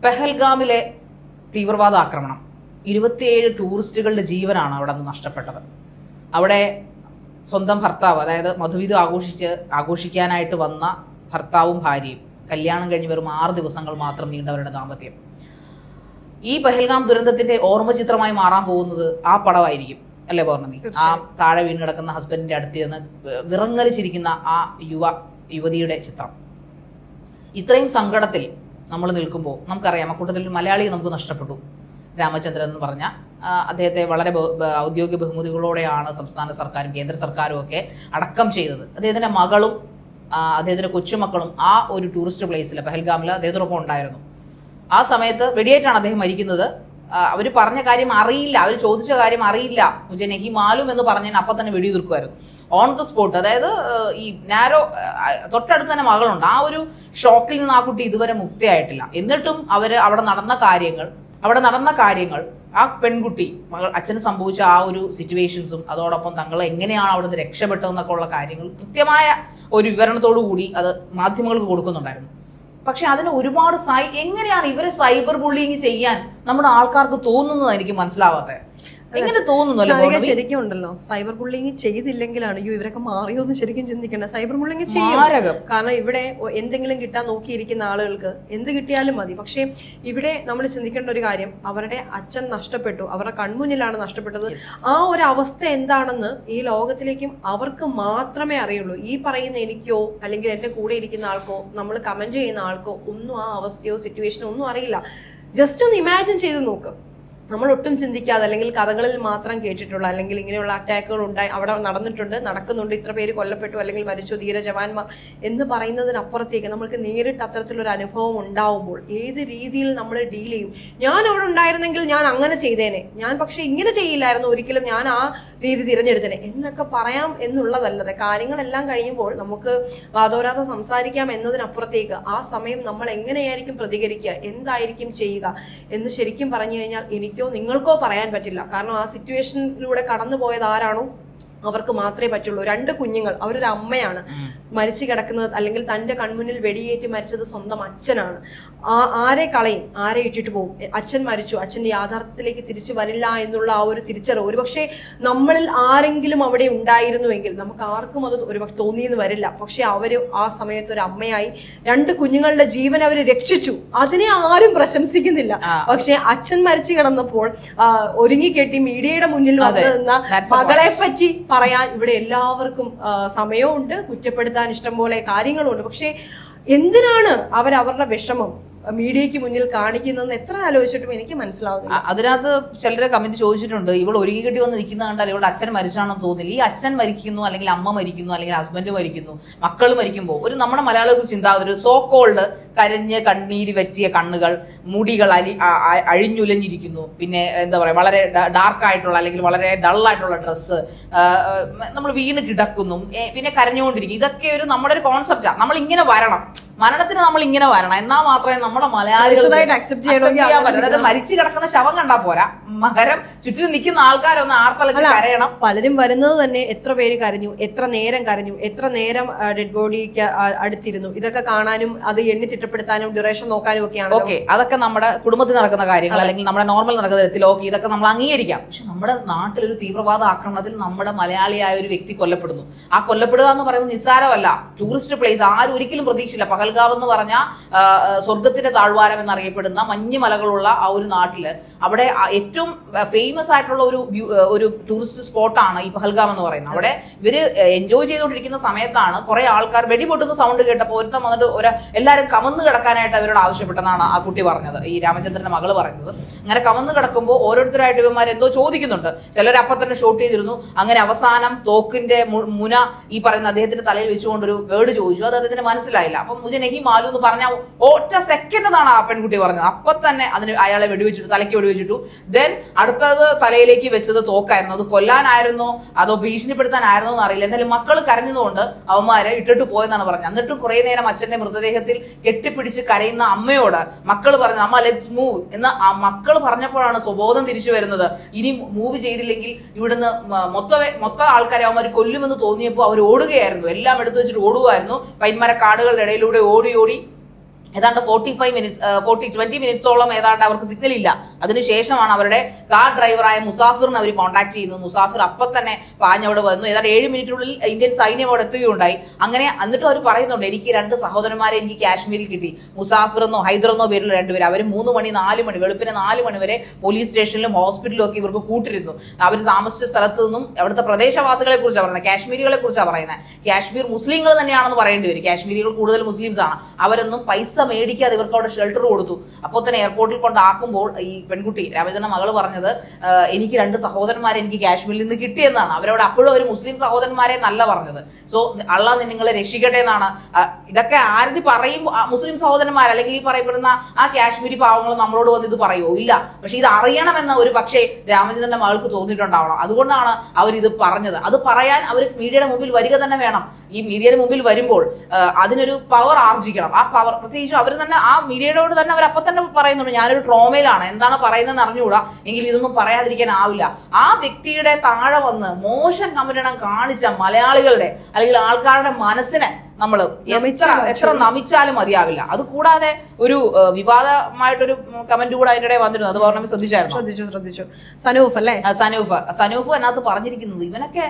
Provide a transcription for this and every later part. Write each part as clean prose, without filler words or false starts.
പെഹൽഗാമിലെ തീവ്രവാദ ആക്രമണം 27 ടൂറിസ്റ്റുകളുടെ ജീവനാണ് അവിടെ നിന്ന് നഷ്ടപ്പെട്ടത്. അവിടെ സ്വന്തം ഭർത്താവ്, അതായത് മധുവിധു ആഘോഷിക്കാനായിട്ട് വന്ന ഭർത്താവും ഭാര്യയും, കല്യാണം കഴിഞ്ഞ് വെറും 6 ദിവസങ്ങൾ മാത്രം നീണ്ടവരുടെ ദാമ്പത്യം. ഈ പെഹൽഗാം ദുരന്തത്തിന്റെ ഓർമ്മ ചിത്രമായി മാറാൻ പോകുന്നത് ആ പടമായിരിക്കും അല്ലേ പൗർണമി? ആ താഴെ വീണ് കിടക്കുന്ന ഹസ്ബൻഡിന്റെ അടുത്ത് നിന്ന് വിറങ്ങലിച്ചിരിക്കുന്ന ആ യുവതിയുടെ ചിത്രം. ഇത്രയും സങ്കടത്തിൽ നമ്മൾ നിൽക്കുമ്പോൾ നമുക്കറിയാം, അക്കൂട്ടത്തിൽ മലയാളിയെ നമുക്ക് നഷ്ടപ്പെട്ടു. രാമചന്ദ്രൻ എന്ന് പറഞ്ഞ അദ്ദേഹത്തെ വളരെ ഔദ്യോഗിക ബഹുമതികളോടെയാണ് സംസ്ഥാന സർക്കാരും കേന്ദ്ര സർക്കാരും ഒക്കെ അടക്കം ചെയ്തത്. അദ്ദേഹത്തിൻ്റെ മകളും അദ്ദേഹത്തിൻ്റെ കൊച്ചുമക്കളും ആ ഒരു ടൂറിസ്റ്റ് പ്ലേസിൽ പെഹൽഗാമിൽ അദ്ദേഹത്തോടൊപ്പം ഉണ്ടായിരുന്നു. ആ സമയത്ത് വെടിയേറ്റാണ് അദ്ദേഹം മരിക്കുന്നത്. അവർ പറഞ്ഞ കാര്യം അറിയില്ല, അവർ ചോദിച്ച കാര്യം അറിയില്ല. മുജെ നഹി മാലൂം എന്ന് പറഞ്ഞതിന് അപ്പം തന്നെ വെടിയുതിർക്കുമായിരുന്നു ഓൺ ദ സ്പോട്ട്. അതായത് ഈ നാരോ തൊട്ടടുത്ത് തന്നെ മകളുണ്ട്. ആ ഒരു ഷോക്കിൽ നിന്ന് ആ കുട്ടി ഇതുവരെ മുക്തിയായിട്ടില്ല. എന്നിട്ടും അവിടെ നടന്ന കാര്യങ്ങൾ ആ പെൺകുട്ടി അച്ഛന് സംഭവിച്ച ആ ഒരു സിറ്റുവേഷൻസും അതോടൊപ്പം തങ്ങൾ എങ്ങനെയാണ് അവിടെ നിന്ന് രക്ഷപ്പെട്ടതെന്നൊക്കെ ഉള്ള കാര്യങ്ങൾ കൃത്യമായ ഒരു വിവരണത്തോടു കൂടി അത് മാധ്യമങ്ങൾക്ക് കൊടുക്കുന്നുണ്ടായിരുന്നു. പക്ഷെ അതിന് ഒരുപാട് എങ്ങനെയാണ് ഇവരെ സൈബർ ബുള്ളിങ് ചെയ്യാൻ നമ്മുടെ ആൾക്കാർക്ക് തോന്നുന്നത് എനിക്ക് മനസ്സിലാവാത്തത്. എങ്ങനെ തോന്നുന്നു? ശരിക്കും ഉണ്ടല്ലോ, സൈബർ ബുള്ളിങ് ചെയ്തില്ലെങ്കിലാണ് ഇവരൊക്കെ മാറിയോന്ന് ശരിക്കും ചിന്തിക്കേണ്ടത്. സൈബർ ബുള്ളിങ് ചെയ്യും. കാരണം ഇവിടെ എന്തെങ്കിലും കിട്ടാൻ നോക്കിയിരിക്കുന്ന ആളുകൾക്ക് എന്ത് കിട്ടിയാലും മതി. പക്ഷേ ഇവിടെ നമ്മൾ ചിന്തിക്കേണ്ട ഒരു കാര്യം, അവരുടെ അച്ഛൻ നഷ്ടപ്പെട്ടു, അവരുടെ കൺമുന്നിലാണ് നഷ്ടപ്പെട്ടത്. ആ ഒരു അവസ്ഥ എന്താണെന്ന് ഈ ലോകത്തിലേക്കും അവർക്ക് മാത്രമേ അറിയുള്ളൂ. ഈ പറയുന്ന എനിക്കോ അല്ലെങ്കിൽ എൻ്റെ കൂടെ ഇരിക്കുന്ന ആൾക്കോ നമ്മൾ കമന്റ് ചെയ്യുന്ന ആൾക്കോ ഒന്നും ആ അവസ്ഥയോ സിറ്റുവേഷനോ ഒന്നും അറിയില്ല. ജസ്റ്റ് ഒന്ന് ഇമാജിൻ ചെയ്ത് നോക്ക്. നമ്മൾ ഒട്ടും ചിന്തിക്കാതെ അല്ലെങ്കിൽ കഥകളിൽ മാത്രം കേട്ടിട്ടുള്ള അല്ലെങ്കിൽ ഇങ്ങനെയുള്ള അറ്റാക്കുകൾ ഉണ്ടായി, അവിടെ നടക്കുന്നുണ്ട്, ഇത്ര പേര് കൊല്ലപ്പെട്ടു അല്ലെങ്കിൽ മരിച്ചു, ധീര ജവാന്മാർ എന്ന് പറയുന്നതിനപ്പുറത്തേക്ക് നമ്മൾക്ക് നേരിട്ട് അത്തരത്തിലൊരു അനുഭവം ഉണ്ടാവുമ്പോൾ ഏത് രീതിയിൽ നമ്മൾ ഡീൽ ചെയ്യും? ഞാൻ അവിടെ ഉണ്ടായിരുന്നെങ്കിൽ ഞാൻ അങ്ങനെ ചെയ്തേനെ, ഞാൻ പക്ഷെ ഇങ്ങനെ ചെയ്യില്ലായിരുന്നു, ഒരിക്കലും ഞാൻ ആ രീതി തിരഞ്ഞെടുത്തേനെ എന്നൊക്കെ പറയാം എന്നുള്ളതല്ലാതെ കാര്യങ്ങളെല്ലാം കഴിയുമ്പോൾ നമുക്ക് വാദോരാതെ സംസാരിക്കാം എന്നതിനപ്പുറത്തേക്ക് ആ സമയം നമ്മൾ എങ്ങനെയായിരിക്കും പ്രതികരിക്കുക, എന്തായിരിക്കും ചെയ്യുക എന്ന് ശരിക്കും പറഞ്ഞു കഴിഞ്ഞാൽ എനിക്കോ നിങ്ങൾക്കോ പറയാൻ പറ്റില്ല. കാരണം ആ സിറ്റുവേഷനിലൂടെ കടന്നു പോയത് ആരാണോ അവർക്ക് മാത്രമേ പറ്റുള്ളൂ. 2 കുഞ്ഞുങ്ങൾ, അവരൊരു അമ്മയാണ് മരിച്ചു കിടക്കുന്നത്, അല്ലെങ്കിൽ തൻ്റെ കൺമുന്നിൽ വെടിയേറ്റ് മരിച്ചത് സ്വന്തം അച്ഛനാണ്. ആരെ കളയും, ആരെ ഇട്ടിട്ട് പോകും? അച്ഛൻ മരിച്ചു, അച്ഛൻ്റെ യാഥാർത്ഥ്യത്തിലേക്ക് തിരിച്ചു വരില്ല എന്നുള്ള ആ ഒരു തിരിച്ചറിവ് ഒരുപക്ഷെ നമ്മളിൽ ആരെങ്കിലും അവിടെ ഉണ്ടായിരുന്നുവെങ്കിൽ നമുക്ക് ആർക്കും അത് ഒരുപക്ഷെ തോന്നിയെന്ന് വരില്ല. പക്ഷെ അവര് ആ സമയത്ത് ഒരു അമ്മയായി 2 കുഞ്ഞുങ്ങളുടെ ജീവൻ അവർ രക്ഷിച്ചു. അതിനെ ആരും പ്രശംസിക്കുന്നില്ല. പക്ഷെ അച്ഛൻ മരിച്ചു കിടന്നപ്പോൾ ഒരുങ്ങിക്കെട്ടി മീഡിയയുടെ മുന്നിൽ വന്നു നിന്ന മകളെ പറ്റി പറയാൻ ഇവിടെ എല്ലാവർക്കും സമയമുണ്ട്, കുറ്റപ്പെടുത്താൻ ഇഷ്ടംപോലെ കാര്യങ്ങളുണ്ട്. പക്ഷെ എന്തിനാണ് അവരുടെ വിഷമം മീഡിയയ്ക്ക് മുന്നിൽ കാണിക്കുന്നതെന്ന് എത്ര ആലോചിച്ചിട്ടും എനിക്ക് മനസ്സിലാവുന്നില്ല. അതിനകത്ത് ചിലരെ കമന്റ് ചോദിച്ചിട്ടുണ്ട്, ഇവൾ ഒരുങ്ങി കെട്ടി വന്ന് നിൽക്കുന്ന കണ്ടാൽ ഇവളുടെ അച്ഛൻ മരിച്ചാണെന്ന് തോന്നില്ല. ഈ അച്ഛൻ മരിക്കുന്നു, അല്ലെങ്കിൽ അമ്മ മരിക്കുന്നു, അല്ലെങ്കിൽ ഹസ്ബൻഡ് മരിക്കുന്നു, മക്കൾ മരിക്കുമ്പോൾ ഒരു നമ്മുടെ മലയാളികൾക്ക് ചിന്താഗതി, ഒരു സോ കോൾഡ് കരഞ്ഞ് കണ്ണീര് പറ്റിയ കണ്ണുകൾ, മുടികൾ അഴിഞ്ഞുലഞ്ഞിരിക്കുന്നു, പിന്നെ എന്താ പറയുക വളരെ ഡാർക്കായിട്ടുള്ള അല്ലെങ്കിൽ വളരെ ഡള്ളായിട്ടുള്ള ഡ്രസ്സ്, നമ്മൾ വീണ് കിടക്കുന്നു, പിന്നെ കരഞ്ഞുകൊണ്ടിരിക്കും. ഇതൊക്കെ നമ്മുടെ ഒരു കോൺസെപ്റ്റാണ്. നമ്മൾ ഇങ്ങനെ വരണം, മരണത്തിന് നമ്മൾ ഇങ്ങനെ വരണം, എന്നാൽ മാത്രമേ നമ്മുടെ മലയാളികളായിട്ട് അക്സെപ്റ്റ് ചെയ്യാൻ പറ്റും. അതായത് മരിച്ചു കിടക്കുന്ന ശവം കണ്ടാൽ പോരാ, മകരം ചുറ്റിനും നിൽക്കുന്ന ആൾക്കാരൊന്ന് ആർത്തലച്ച് കരയണം. പലരും വരുന്നത് തന്നെ എത്ര പേര് കരഞ്ഞു, എത്ര നേരം കരഞ്ഞു, എത്ര നേരം ഡെഡ് ബോഡിക്ക് അടുത്തിരുന്നു, ഇതൊക്കെ കാണാനും അത് എണ്ണി തിട്ടപ്പെടുത്താനും ഡ്യൂറേഷൻ നോക്കാനും ഒക്കെയാണ്. ഓക്കെ, അതൊക്കെ നമ്മുടെ കുടുംബത്തിൽ നടക്കുന്ന കാര്യങ്ങൾ അല്ലെങ്കിൽ നമ്മുടെ നോർമൽ നടക്കുന്ന തരത്തിൽ ഓക്കെ, ഇതൊക്കെ നമ്മൾ അംഗീകരിക്കാം. പക്ഷെ നമ്മുടെ നാട്ടിലൊരു തീവ്രവാദ ആക്രമണത്തിൽ നമ്മുടെ മലയാളിയായ ഒരു വ്യക്തി കൊല്ലപ്പെടുന്നു. ആ കൊല്ലപ്പെടുക എന്ന് പറയുമ്പോൾ നിസ്സാരമല്ല. ടൂറിസ്റ്റ് പ്ലേസ്, ആരും ഒരിക്കലും പ്രതീക്ഷിച്ചില്ല. പഹൽഗാം എന്ന് പറഞ്ഞ സ്വർഗത്തിന്റെ താഴ്വാരം എന്നറിയപ്പെടുന്ന മഞ്ഞുമലകളുള്ള ആ ഒരു നാട്ടില്, അവിടെ ഏറ്റവും ഫേമസ് ആയിട്ടുള്ള ഒരു ടൂറിസ്റ്റ് സ്പോട്ടാണ് ഈ പഹൽഗാം എന്ന് പറയുന്നത്. അവിടെ ഇവര് എൻജോയ് ചെയ്തുകൊണ്ടിരിക്കുന്ന സമയത്താണ് കുറെ ആൾക്കാർ വെടിപൊട്ടുന്ന സൗണ്ട് കേട്ടപ്പോൾ ഒരുത്തം വന്നിട്ട് എല്ലാവരും കമന്ന് കിടക്കാനായിട്ട് അവരോട് ആവശ്യപ്പെട്ടെന്നാണ് ആ കുട്ടി പറഞ്ഞത്, ഈ രാമചന്ദ്രന്റെ മകള് പറയുന്നത്. അങ്ങനെ കമന്ന് കിടക്കുമ്പോൾ ഓരോരുത്തരായിട്ട് ഇവന്മാർ എന്തോ ചോദിക്കുന്നുണ്ട്. ചിലരപ്പം തന്നെ ഷോട്ട് ചെയ്തിരുന്നു. അങ്ങനെ അവസാനം തോക്കിന്റെ മുന ഈ പറയുന്ന അദ്ദേഹത്തിന്റെ തലയിൽ വെച്ചുകൊണ്ടൊരു വേർഡ് ചോദിച്ചു. അത് അദ്ദേഹത്തിന് മനസ്സിലായില്ല. അപ്പം മുജെ നഹി മാലൂ എന്ന് പറഞ്ഞ ഒറ്റ സെക്കൻഡ് എന്നാണ് ആ പെൺകുട്ടി പറഞ്ഞത്. അപ്പൊ തന്നെ അതിന് അയാളെ വെടിവെച്ചിട്ടു, തലയ്ക്ക് വെടിവെച്ചിട്ടു. ദെൻ അടുത്തത് തലയിലേക്ക് വെച്ചത് തോക്കായിരുന്നു. അത് കൊല്ലാനായിരുന്നോ അതോ ഭീഷണിപ്പെടുത്താനായിരുന്നോ എന്ന് അറിയില്ല. എന്തായാലും മക്കൾ കരഞ്ഞതുകൊണ്ട് അവന്മാരെ ഇട്ടിട്ട് പോയെന്നാണ് പറഞ്ഞത്. എന്നിട്ട് കുറെ നേരം അച്ഛന്റെ മൃതദേഹത്തിൽ കെട്ടിപ്പിടിച്ച് കരയുന്ന അമ്മയോട് മക്കൾ പറഞ്ഞു, അമ്മ ലെറ്റ്സ് മൂവ് എന്ന് ആ മക്കൾ പറഞ്ഞപ്പോഴാണ് സ്വബോധം തിരിച്ചു വരുന്നത്. ഇനി മൂവ് ചെയ്തില്ലെങ്കിൽ ഇവിടുന്ന് മൊത്തം ആൾക്കാരെ അവന്മാർ കൊല്ലുമെന്ന് തോന്നിയപ്പോൾ അവർ ഓടുകയായിരുന്നു. എല്ലാം എടുത്തു വെച്ചിട്ട് ഓടുകയായിരുന്നു. പൈന്മര കാടുകളുടെ ഇടയിലൂടെ ഓടി ഏതാണ്ട് 20 മിനിറ്റ്സോളം ഏതാണ്ട് അവർക്ക് സിഗ്നൽ ഇല്ല. അതിനുശേഷമാണ് അവരുടെ കാർ ഡ്രൈവറായ മുസാഫിറിനെ അവർ കോൺടാക്ട് ചെയ്യുന്നത്. മുസാഫിർ അപ്പം തന്നെ പാഞ്ഞവിടെ വന്നു. ഏതാണ്ട് 7 മിനിറ്റിനുള്ളിൽ ഇന്ത്യൻ സൈന്യം അവിടെ എത്തുകയുണ്ടായി. അങ്ങനെ എന്നിട്ട് അവർ പറയുന്നുണ്ട്, എനിക്ക് 2 സഹോദരന്മാരെ എനിക്ക് കാശ്മീരിൽ കിട്ടി. മുസാഫിർ എന്നോ ഹൈദറെന്നോ പേരിൽ 2 പേര്. അവർ 3 മണി 4 മണി വെളുപ്പിന് 4 മണി വരെ പോലീസ് സ്റ്റേഷനിലും ഹോസ്പിറ്റലിലും ഒക്കെ ഇവർക്ക് കൂട്ടിരുന്നു. അവർ താമസിച്ച സ്ഥലത്ത് നിന്നും അവിടുത്തെ പ്രദേശവാസികളെ കുറിച്ചാണ് പറയുന്നത്, കാശ്മീരികളെ കുറിച്ചാണ് പറയുന്നത്. കാശ്മീർ മുസ്ലിങ്ങൾ തന്നെയാണെന്ന് പറയേണ്ടി വരും. കാശ്മീരികൾ കൂടുതൽ മുസ്ലിംസ് ആണ്. അവരൊന്നും പൈസ മേടിക്കാതെ ഇവർക്ക് അവിടെ ഷെൽട്ടർ കൊടുത്തു. അപ്പോൾ തന്നെ എയർപോർട്ടിൽ കൊണ്ടാക്കുമ്പോൾ ഈ പെൺകുട്ടി രാമചന്ദ്രന്റെ മകൾ പറഞ്ഞത്, എനിക്ക് 2 സഹോദരന്മാരെ എനിക്ക് കാശ്മീരിൽ നിന്ന് കിട്ടിയെന്നാണ്. അവരോട് അപ്പോഴും ഒരു മുസ്ലിം സഹോദരന്മാരെ നല്ല പറഞ്ഞത്. സോ അള്ളാഹ് നിങ്ങളെ രക്ഷിക്കട്ടെ എന്നാണ്. ഇതൊക്കെ ആരതി പറയും, മുസ്ലിം സഹോദരന്മാർ അല്ലെങ്കിൽ ഈ പറയപ്പെടുന്ന ആ കാശ്മീരി പാവങ്ങൾ നമ്മളോട് വന്ന് ഇത് പറയുമോ? ഇല്ല. പക്ഷെ ഇത് അറിയണമെന്ന് ഒരു പക്ഷേ രാമചന്ദ്രന്റെ മകൾക്ക് തോന്നിയിട്ടുണ്ടാവണം. അതുകൊണ്ടാണ് അവരിത് പറഞ്ഞത്. അത് പറയാൻ അവർ മീഡിയയുടെ മുമ്പിൽ വരിക തന്നെ വേണം. ഈ മീഡിയയുടെ മുമ്പിൽ വരുമ്പോൾ അതിനൊരു പവർ ആർജിക്കണം. ആ പവർ പ്രത്യേകിച്ച് അവർ തന്നെ ആ മീഡിയയോട് തന്നെ അവർ അപ്പം തന്നെ പറയുന്നുണ്ട്, ഞാനൊരു ട്രോമയിലാണ്, എന്താണ് പറയുന്നതെന്ന് അറിഞ്ഞുകൂടാ, എങ്കിൽ ഇതൊന്നും പറയാതിരിക്കാനാവില്ല. ആ വ്യക്തിയുടെ താഴെ വന്ന് മോശം കമന്റണം കാണിച്ച മലയാളികളുടെ അല്ലെങ്കിൽ ആൾക്കാരുടെ മനസ്സിനെ നമ്മൾ എത്ര നമിച്ചാലും മതിയാവില്ല. അത് കൂടാതെ ഒരു വിവാദമായിട്ടൊരു കമന്റ് കൂടെ അതിന്റെ ഇടയിൽ വന്നിരുന്നു. അത് പറഞ്ഞ ശ്രദ്ധിച്ചു. സനൂഫ് അതിനകത്ത് പറഞ്ഞിരിക്കുന്നത്, ഇവനൊക്കെ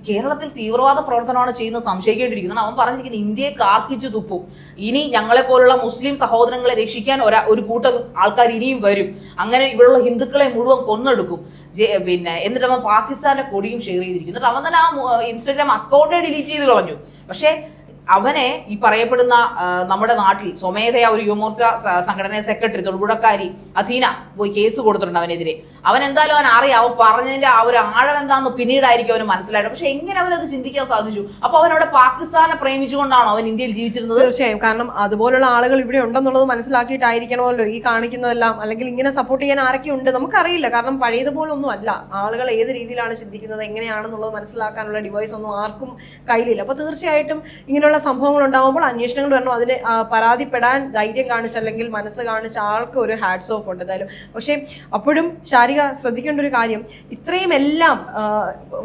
കേരളത്തിൽ തീവ്രവാദ പ്രവർത്തനമാണ് ചെയ്യുന്നത് സംശയിക്കേണ്ടിയിരിക്കുന്നത്. അവൻ പറഞ്ഞിരിക്കുന്നത് ഇന്ത്യയെ കാർക്കിച്ചു തുപ്പും. ഇനി ഞങ്ങളെ പോലുള്ള മുസ്ലിം സഹോദരങ്ങളെ രക്ഷിക്കാൻ ഒരു കൂട്ടം ആൾക്കാർ ഇനിയും വരും. അങ്ങനെ ഇവിടെയുള്ള ഹിന്ദുക്കളെ മുഴുവൻ കൊന്നെടുക്കും. പിന്നെ എന്നിട്ട് അവൻ പാകിസ്ഥാന്റെ കൊടിയും ഷെയർ ചെയ്തിരിക്കും. എന്നിട്ട് അവൻ തന്നെ ആ ഇൻസ്റ്റാഗ്രാം അക്കൗണ്ടേ ഡിലീറ്റ് ചെയ്ത് കളഞ്ഞു. പക്ഷേ അവനെ ഈ പറയപ്പെടുന്ന നമ്മുടെ നാട്ടിൽ സ്വമേധയാ ഒരു യുവമോർച്ച സംഘടന സെക്രട്ടറി തൊടുപുഴക്കാരി അധീന പോയി കേസ് കൊടുത്തിട്ടുണ്ട് അവനെതിരെ. അവൻ എന്തായാലും അവൻ അറിയാം, അവൻ പറഞ്ഞതിന്റെ ആ ഒരു ആഴം എന്താന്ന് പിന്നീടായിരിക്കും അവന് മനസ്സിലായത്. പക്ഷെ എങ്ങനെ അവനത് ചിന്തിക്കാൻ സാധിച്ചു? അപ്പൊ അവനവിടെ പാകിസ്ഥാനെ പ്രേമിച്ചുകൊണ്ടാണോ അവൻ ഇന്ത്യയിൽ ജീവിച്ചിരുന്നത്? തീർച്ചയായും. കാരണം അതുപോലുള്ള ആളുകൾ ഇവിടെ ഉണ്ടെന്നുള്ളത് മനസ്സിലാക്കിയിട്ടായിരിക്കണമല്ലോ ഈ കാണിക്കുന്നതെല്ലാം. അല്ലെങ്കിൽ ഇങ്ങനെ സപ്പോർട്ട് ചെയ്യാൻ ആരൊക്കെ ഉണ്ട് നമുക്കറിയില്ല. കാരണം പഴയതുപോലെ ഒന്നും അല്ല. ആളുകൾ ഏത് രീതിയിലാണ് ചിന്തിക്കുന്നത്, എങ്ങനെയാണെന്നുള്ളത് മനസ്സിലാക്കാനുള്ള ഡിവൈസ് ഒന്നും ആർക്കും കയ്യിലില്ല. അപ്പൊ തീർച്ചയായിട്ടും ഇങ്ങനെയുള്ള സംഭവങ്ങൾ ഉണ്ടാകുമ്പോൾ അന്വേഷണങ്ങൾ വരണം. അതിന് പരാതിപ്പെടാൻ ധൈര്യം കാണിച്ച അല്ലെങ്കിൽ മനസ്സ് കാണിച്ച ആൾക്ക് ഒരു ഹാറ്റ്സ് ഓഫ് ഉണ്ട് എന്തായാലും. പക്ഷെ അപ്പോഴും ശാരിക ശ്രദ്ധിക്കേണ്ട ഒരു കാര്യം, ഇത്രയും എല്ലാം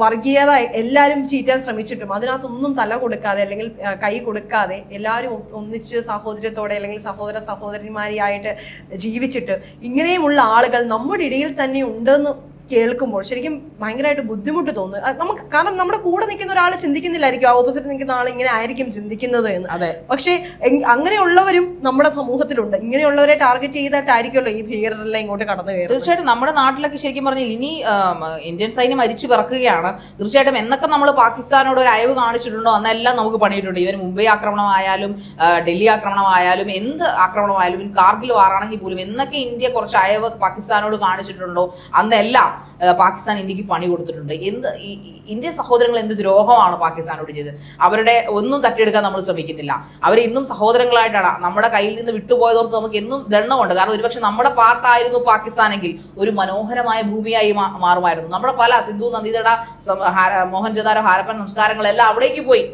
വർഗീയത എല്ലാവരും ചീറ്റാൻ ശ്രമിച്ചിട്ടും അതിനകത്തൊന്നും തല കൊടുക്കാതെ അല്ലെങ്കിൽ കൈ കൊടുക്കാതെ എല്ലാവരും ഒന്നിച്ച് സഹോദര്യത്തോടെ അല്ലെങ്കിൽ സഹോദരന്മാരെയായിട്ട് ജീവിച്ചിട്ട് ഇങ്ങനെയുമുള്ള ആളുകൾ നമ്മുടെ ഇടയിൽ തന്നെ ഉണ്ടെന്ന് കേൾക്കുമ്പോൾ ശരിക്കും ഭയങ്കരമായിട്ട് ബുദ്ധിമുട്ട് തോന്നുന്നു നമുക്ക്. കാരണം നമ്മുടെ കൂടെ നിൽക്കുന്ന ഒരാൾ ചിന്തിക്കുന്നില്ലായിരിക്കും, ഓപ്പോസിറ്റ് നിൽക്കുന്ന ആൾ ഇങ്ങനെ ആയിരിക്കും ചിന്തിക്കുന്നത് എന്ന്. പക്ഷേ അങ്ങനെയുള്ളവരും നമ്മുടെ സമൂഹത്തിലുണ്ട്. ഇങ്ങനെയുള്ളവരെ ടാർഗറ്റ് ചെയ്തിട്ടായിരിക്കുമല്ലോ ഈ ഭീകരരെല്ലാം ഇങ്ങോട്ട് കടന്നു കയറുന്നത്. തീർച്ചയായിട്ടും നമ്മുടെ നാട്ടിലൊക്കെ ശരിക്കും പറഞ്ഞാൽ ഇനി ഇന്ത്യൻ സൈന്യം മരിച്ചു പിറക്കുകയാണ്. തീർച്ചയായിട്ടും എന്നൊക്കെ നമ്മൾ പാകിസ്ഥാനോട് ഒരു അയവ് കാണിച്ചിട്ടുണ്ടോ അന്നെല്ലാം നമുക്ക് പണിയിട്ടുണ്ട്. ഇവർ മുംബൈ ആക്രമണമായാലും ഡൽഹി ആക്രമണമായാലും എന്ത് ആക്രമണമായാലും കാർഗിൽ വാറാണെങ്കിൽ പോലും എന്നൊക്കെ ഇന്ത്യ കുറച്ച് അയവ് പാകിസ്ഥാനോട് കാണിച്ചിട്ടുണ്ടോ അന്നെല്ലാം പാകിസ്ഥാൻ ഇന്ത്യക്ക് പണി കൊടുത്തിട്ടുണ്ട്. ഇന്ത്യൻ സഹോദരങ്ങൾ എന്ത് ദ്രോഹമാണ് പാകിസ്ഥാനോട് ചെയ്തത്? അവരുടെ ഒന്നും തട്ടിയെടുക്കാൻ നമ്മൾ ശ്രമിക്കുന്നില്ല. അവർ ഇന്നും സഹോദരങ്ങളായിട്ടാണ്. നമ്മുടെ കയ്യിൽ നിന്ന് വിട്ടുപോയതോർത്ത് നമുക്ക് എന്നും ദണ്ണമുണ്ട്. കാരണം ഒരുപക്ഷെ നമ്മുടെ പാർട്ടായിരുന്നു പാകിസ്ഥാനെങ്കിൽ ഒരു മനോഹരമായ ഭൂമിയായി മാറുമായിരുന്നു. നമ്മുടെ പല സിന്ധു നദീതട മോഹൻജദാരോ ഹാരപ്പൻ സംസ്കാരങ്ങളെല്ലാം അവിടേക്ക് പോയി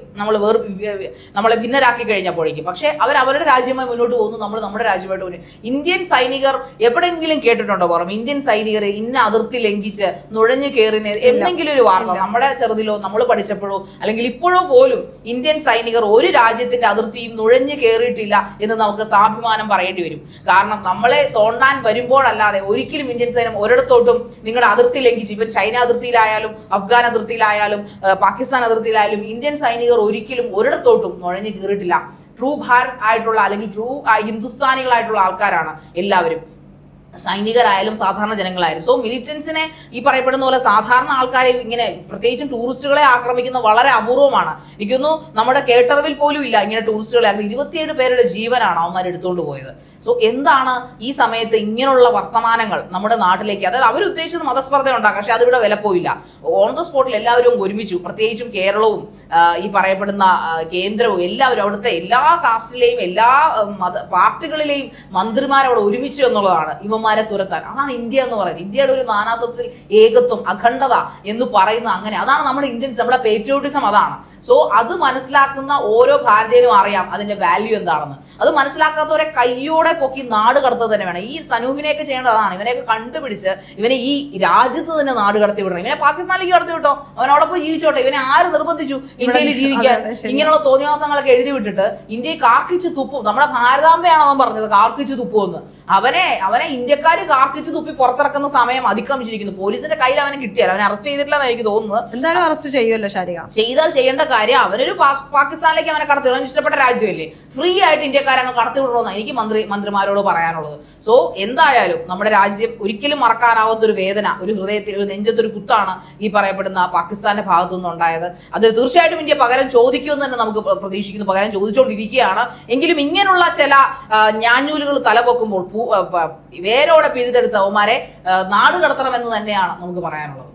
നമ്മളെ ഭിന്നരാക്കി കഴിഞ്ഞപ്പോഴേക്കും. പക്ഷെ അവരുടെ രാജ്യമായി മുന്നോട്ട് പോകുന്നു, നമ്മൾ നമ്മുടെ രാജ്യമായിട്ട് പോകുന്നു. ഇന്ത്യൻ സൈനികർ എവിടെയെങ്കിലും കേട്ടിട്ടുണ്ടോ പുറം ഇന്ത്യൻ സൈനികർ ഇന്ന അതിർത്തി ലംഘിച്ച് നുഴഞ്ഞു കയറുന്ന എന്തെങ്കിലും ഒരു വാർത്ത നമ്മുടെ ചെറുതിലോ നമ്മൾ പഠിച്ചപ്പോഴോ അല്ലെങ്കിൽ ഇപ്പോഴോ പോലും ഇന്ത്യൻ സൈനികർ ഒരു രാജ്യത്തിന്റെ അതിർത്തിയും നുഴഞ്ഞു കയറിയിട്ടില്ല എന്ന് നമുക്ക് സ്വാഭിമാനം പറയേണ്ടി വരും. കാരണം നമ്മളെ തോണ്ടാൻ വരുമ്പോഴല്ലാതെ ഒരിക്കലും ഇന്ത്യൻ സൈന്യം ഒരിടത്തോട്ടും നിങ്ങളുടെ അതിർത്തി ലംഘിച്ച്, ഇവർ ചൈന അതിർത്തിയിലായാലും അഫ്ഗാൻ അതിർത്തിയിലായാലും പാകിസ്ഥാൻ അതിർത്തിയിലായാലും ഇന്ത്യൻ സൈനികർ ഒരിക്കലും ഒരിടത്തോട്ടും നുഴഞ്ഞു കയറിയിട്ടില്ല. ട്രൂ ഭാരത് ആയിട്ടുള്ള അല്ലെങ്കിൽ ട്രൂ ഹിന്ദുസ്ഥാനികളായിട്ടുള്ള ആൾക്കാരാണ് എല്ലാവരും, സൈനികരായാലും സാധാരണ ജനങ്ങളായാലും. സോ മിലിറ്റൻസിനെ ഈ പറയപ്പെടുന്ന പോലെ സാധാരണ ആൾക്കാരെ ഇങ്ങനെ പ്രത്യേകിച്ചും ടൂറിസ്റ്റുകളെ ആക്രമിക്കുന്ന വളരെ അപൂർവമാണ്. എനിക്കൊന്നും നമ്മുടെ കേട്ടറിവിൽ പോലും ഇല്ല ഇങ്ങനെ ടൂറിസ്റ്റുകളെ 27 പേരുടെ ജീവനാണ് അവന്മാർ എടുത്തുകൊണ്ട് പോയത്. സോ എന്താണ് ഈ സമയത്ത് ഇങ്ങനെയുള്ള വർത്തമാനങ്ങൾ നമ്മുടെ നാട്ടിലേക്ക്? അതായത് അവരുദ്ദേശിച്ചത് മതസ്പർദ്ധ ഉണ്ടാക്കാം, പക്ഷെ അതിവിടെ വിലപ്പോയില്ല. ഓൺ ദ സ്പോട്ടിൽ എല്ലാവരും ഒരുമിച്ചു, പ്രത്യേകിച്ചും കേരളവും ഈ പറയപ്പെടുന്ന കേന്ദ്രവും എല്ലാവരും അവിടുത്തെ എല്ലാ കാസ്റ്റിലെയും എല്ലാ പാർട്ടികളിലെയും മന്ത്രിമാരവിടെ ഒരുമിച്ചു എന്നുള്ളതാണ് ഇവന്മാരെ തുരത്താൻ. അതാണ് ഇന്ത്യ എന്ന് പറയുന്നത്. ഇന്ത്യയുടെ ഒരു നാനാത്വത്തിൽ ഏകത്വം അഖണ്ഡത എന്ന് പറയുന്നത് അങ്ങനെ. അതാണ് നമ്മുടെ ഇന്ത്യൻസ്, നമ്മുടെ പേട്രിയോട്ടിസം അതാണ്. സോ അത് മനസ്സിലാക്കുന്ന ഓരോ ഭാരതീയനും അറിയാം അതിന്റെ വാല്യൂ എന്താണെന്ന്. അത് മനസ്സിലാക്കാത്തവരെ കയ്യോടെ നമ്മളെ പൊക്കി നാട് കടത്തുക തന്നെ വേണം. ഈ സനൂഫിനെയൊക്കെ ചെയ്യേണ്ടത് അതാണ്. ഇവനെയൊക്കെ കണ്ടുപിടിച്ച് ഇവനെ ഈ രാജ്യത്ത് തന്നെ നാട് കടത്തി വിടണം. ഇവനെ പാകിസ്ഥാനിലേക്ക് കടത്തി വിട്ടോ, അവൻ അവിടെ പോയി ജീവിച്ചോട്ടെ. ഇവനെ ആര് നിർബന്ധിച്ചു ഇന്ത്യയിൽ ജീവിക്കാൻ? ഇങ്ങനെയുള്ള തോന്നിവാസങ്ങളൊക്കെ എഴുതി വിട്ടിട്ട് ഇന്ത്യയെ കാർക്കിച്ച് തുപ്പും. നമ്മുടെ ഭാരതാംബയാണ് അവൻ പറഞ്ഞത് കാർക്കിച്ച് തുപ്പുമെന്ന്. അവനെ ഇന്ത്യക്കാര് കാർക്കിച്ച് തുപ്പി പുറത്തിറക്കുന്ന സമയം അതിക്രമിച്ചിരിക്കുന്നു. പോലീസിന്റെ കയ്യിൽ അവനെ കിട്ടിയാൽ അവനെ അറസ്റ്റ് ചെയ്തിട്ടില്ലെന്ന് എനിക്ക് തോന്നുന്നത്. എന്തായാലും അറസ്റ്റ് ചെയ്യുമല്ലോ ശാരിക. ചെയ്താൽ ചെയ്യേണ്ട കാര്യം അവനൊരു പാകിസ്ഥാനിലേക്ക് അവനെ കടത്തിവിടാൻ ഇഷ്ടപ്പെട്ട രാജ്യമല്ലേ, ഫ്രീ ആയിട്ട് ഇന്ത്യക്കാരങ്ങൾ കടത്തിവിടണമെന്ന് എനിക്ക് മന്ത്രിമാരോട് പറയാനുള്ളത്. സോ എന്തായാലും നമ്മുടെ രാജ്യം ഒരിക്കലും മറക്കാനാവാത്തൊരു വേദന, ഒരു ഹൃദയത്തിൽ ഒരു നെഞ്ചത്തൊരു കുത്താണ് ഈ പറയപ്പെടുന്ന പാകിസ്ഥാന്റെ ഭാഗത്തു നിന്നുണ്ടായത്. അത് തീർച്ചയായിട്ടും ഇന്ത്യ പകരം ചോദിക്കുമെന്ന് തന്നെ നമുക്ക് പ്രതീക്ഷിക്കുന്നു. പകരം ചോദിച്ചുകൊണ്ടിരിക്കുകയാണ്. എങ്കിലും ഇങ്ങനെയുള്ള ചില ഞാഞ്ഞൂലുകൾ തലപൊക്കുമ്പോൾ വേരോടെ പിഴുതെടുത്ത അവന്മാരെ നാട് കടത്തണമെന്ന് തന്നെയാണ് നമുക്ക് പറയാനുള്ളത്.